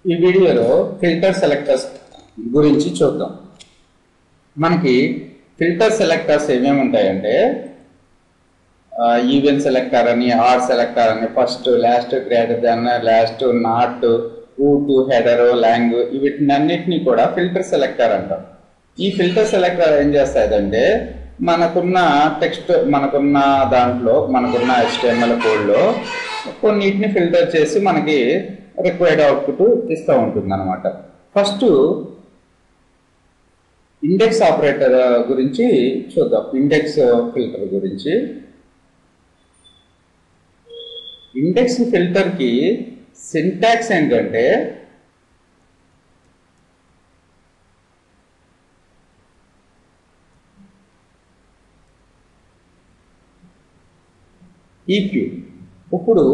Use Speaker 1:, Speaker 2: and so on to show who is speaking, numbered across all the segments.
Speaker 1: ఈ వీడియోలో filter selectors గురించి చూద్దాం. మనకి ఫిల్టర్ సెలెక్టర్స్ ఏమేమి ఉంటాయంటే ఈవెన్ సెలెక్టర్ అని, ఆర్ సెలెక్టర్ అని, first, last, greater than, last, not, root, header, lang, వీటినన్నిటినీ కూడా ఫిల్టర్ సెలెక్టర్ అంటాం. ఈ ఫిల్టర్ సెలెక్టర్ ఏం చేస్తాయంటే మనకున్న టెక్స్ట్, మనకున్న దాంట్లో, మనకున్న HTML కోడ్లో కొన్నిటిని ఫిల్టర్ చేసి మనకి రిక్వైర్డ్ అవుట్పుట్ ఇస్తూ ఉంటుంది అనమాట. ఫస్ట్ ఇండెక్స్ ఆపరేటర్ గురించి చూద్దాం. ఇండెక్స్ ఫిల్టర్ గురించి. ఇండెక్స్ ఫిల్టర్ కి సింటాక్స్ ఏంటంటే ఈక్యూ. ఇప్పుడు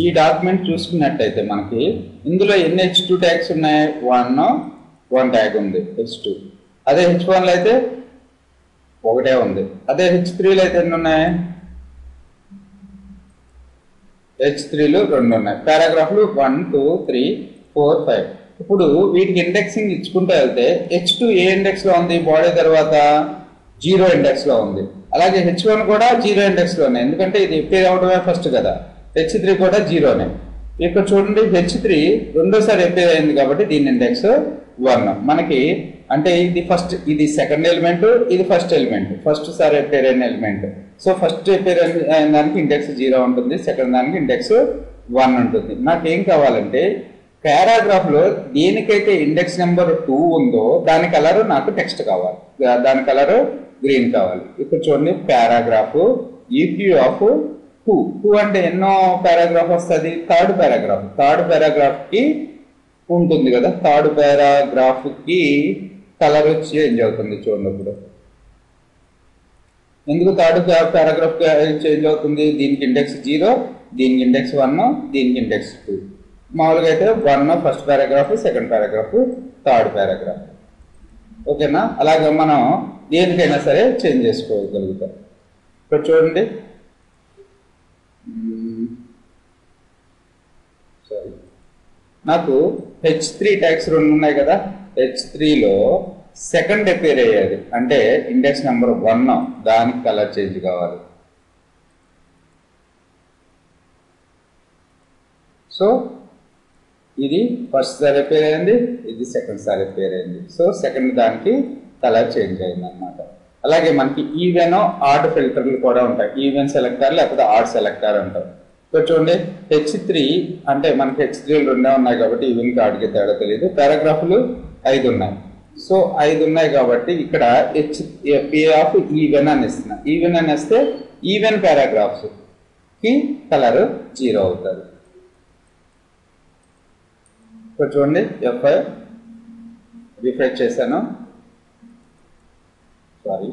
Speaker 1: ఈ డాక్యుమెంట్ చూసుకున్నట్టయితే మనకి ఇందులో ఎన్ని H2 ట్యాగ్స్ ఉన్నాయి? 1 ట్యాగ్ ఉంది H2. అదే H1లో అయితే ఒకటే ఉంది. అదే H3లో అయితే ఎన్ని ఉన్నాయి? H3లో 2 ఉన్నాయి. పారాగ్రాఫ్లు 1, 2, 3, 4, 5. ఇప్పుడు వీటికి ఇండెక్సింగ్ ఇచ్చుకుంటూ వెళ్తే H2 ఏ ఇండెక్స్ లో ఉంది? బాడీ తర్వాత 0 ఇండెక్స్ లో ఉంది. అలాగే H1 కూడా 0 ఇండెక్స్ లోనే, ఎందుకంటే ఇది పేరు అవడమే ఫస్ట్ కదా. H3 కూడా 0నే. ఇక్కడ చూడండి, H3 రెండోసారి ఎపేర్ అయింది కాబట్టి దీని ఇండెక్స్ 1. మనకి అంటే ఇది ఫస్ట్, ఇది సెకండ్ ఎలిమెంట్, ఇది ఫస్ట్ ఎలిమెంట్, ఫస్ట్ సారి ఎపేర్ అయిన ఎలిమెంట్. సో ఫస్ట్ ఎపేర్ అయిన దానికి ఇండెక్స్ 0 ఉంటుంది, సెకండ్ దానికి ఇండెక్స్ 1 ఉంటుంది. నాకేం కావాలంటే పారాగ్రాఫ్ లో దేనికైతే ఇండెక్స్ నెంబర్ 2 ఉందో దాని కలర్ నాకు టెక్స్ట్ కావాలి, దాని కలర్ గ్రీన్ కావాలి. ఇప్పుడు చూడండి, పారాగ్రాఫ్ ఈక్యూ ఆఫ్ 2 అంటే ఎన్నో పారాగ్రాఫ్ వస్తుంది? థర్డ్ పారాగ్రాఫ్ కి ఉంటుంది కదా. థర్డ్ పారాగ్రాఫ్ కి కలర్ చేంజ్ అవుతుంది. చూడండి, ఇప్పుడు ఎందుకు థర్డ్ పారాగ్రాఫ్ చేంజ్ అవుతుంది? దీనికి ఇండెక్స్ 0, దీనికి ఇండెక్స్ 1, దీనికి ఇండెక్స్ 2. మామూలుగా అయితే 1 first paragraph, second paragraph, third paragraph. ఓకేనా? అలాగే మనం దేనికైనా సరే చేంజ్ చేసుకోగలుగుతాం. ఇక్కడ చూడండి, సారీ, నాకు H3 ట్యాగ్స్ 2 ఉన్నాయి కదా. H3లో సెకండ్ అపేర్ అయ్యేది అంటే ఇండెక్స్ నెంబర్ 1, దానికి కలర్ చేంజ్ కావాలి. సో ఇది ఫస్ట్ సారి అపేర్ అయింది, ఇది సెకండ్ సారి అపేర్ అయింది. సో సెకండ్ దానికి కలర్ చేంజ్ అయింది అనమాట. అలాగే మనకి ఈవెన్, ఆడ్ ఫిల్టర్లు కూడా ఉంటాయి. ఈవెన్ సెలెక్టర్ లేకపోతే ఆడ్ సెలెక్టర్ అంటారు. సో చూడండి, H3 అంటే మనకి H3 2 ఉన్నాయి కాబట్టి ఈవెన్కి ఆడ్కి తేడా తెలియదు. పారాగ్రాఫ్లు 5 ఉన్నాయి. సో 5 ఉన్నాయి కాబట్టి ఇక్కడ పే ఆఫ్ ఈవెన్ అని ఇస్తున్నా. ఈవెన్ అని ఇస్తే ఈవెన్ పారాగ్రాఫ్స్ కి కలర్ 0 అవుతుంది. ఇప్పుడు చూడండి, F5 రిఫ్రెష్ చేశాను. సారీ,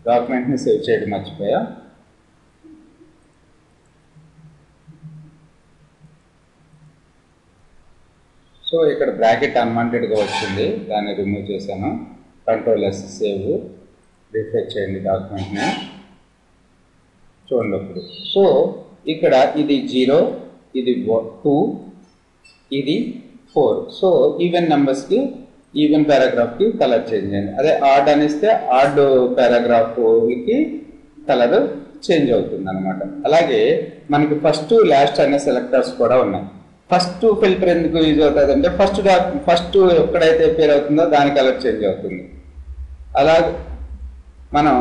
Speaker 1: డాక్యుమెంట్ని సేవ్ చేయడం మర్చిపోయా. సో ఇక్కడ బ్రాకెట్ అన్వాంటెడ్గా వచ్చింది, దాన్ని రిమూవ్ చేశాను. Ctrl+S సేవ్, రిఫ్రెష్ చేయండి డాక్యుమెంట్ని. చూడండి ఇప్పుడు. సో ఇక్కడ ఇది 0, ఇది 2, ఇది 4. సో ఈవెన్ నెంబర్స్కి, ఈవెన్ పారాగ్రాఫ్కి కలర్ చేంజ్ అయింది. అదే ఆడ్ అనిస్తే ఆడ్ పారాగ్రాఫ్కి కలర్ చేంజ్ అవుతుంది అనమాట. అలాగే మనకి ఫస్ట్, లాస్ట్ అనే సెలెక్టర్స్ కూడా ఉన్నాయి. ఫస్ట్ ఫిల్టర్ ఎందుకు యూజ్ అవుతుంది అంటే ఫస్ట్ ఎక్కడైతే పేరు అవుతుందో దాని కలర్ చేంజ్ అవుతుంది. అలాగే మనం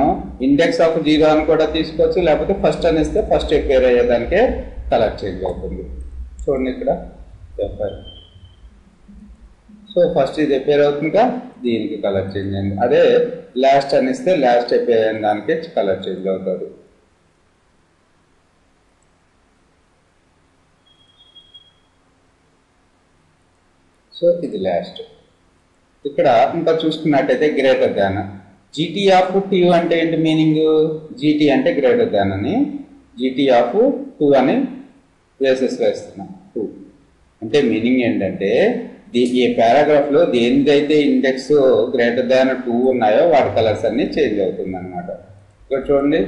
Speaker 1: ఇండెక్స్ ఆఫ్ 0 అని కూడా తీసుకోవచ్చు, లేకపోతే ఫస్ట్ అనిస్తే ఫస్ట్ పేరు అయ్యేదానికే కలర్ చేంజ్ అవుతుంది. చూడండి ఇక్కడ F5. సో ఫస్ట్ ఇది పేరు అవుతుందిగా, దీనికి కలర్ చేంజ్ అయింది. అదే లాస్ట్ అనిస్తే లాస్ట్ పేరు అయిన దానికి కలర్ చేంజ్ అవుతుంది. సో ఇది లాస్ట్. ఇక్కడ ఇంకా చూసుకున్నట్టయితే గ్రేటర్ దాన్. GT ఆఫ్ 2 అంటే ఏంటి మీనింగ్? GT అంటే గ్రేటర్ దాన్ అని, GT ఆఫ్ 2 అని వేస్తున్నా. 2 అంటే మీనింగ్ ఏంటంటే ఈ పారాగ్రాఫ్ లో దేనిదైతే ఇండెక్స్ గ్రేటర్ దాన్ 2 ఉన్నాయో వాటి కలర్స్ అన్ని చేంజ్ అవుతుంది అనమాట. ఇక్కడ చూడండి,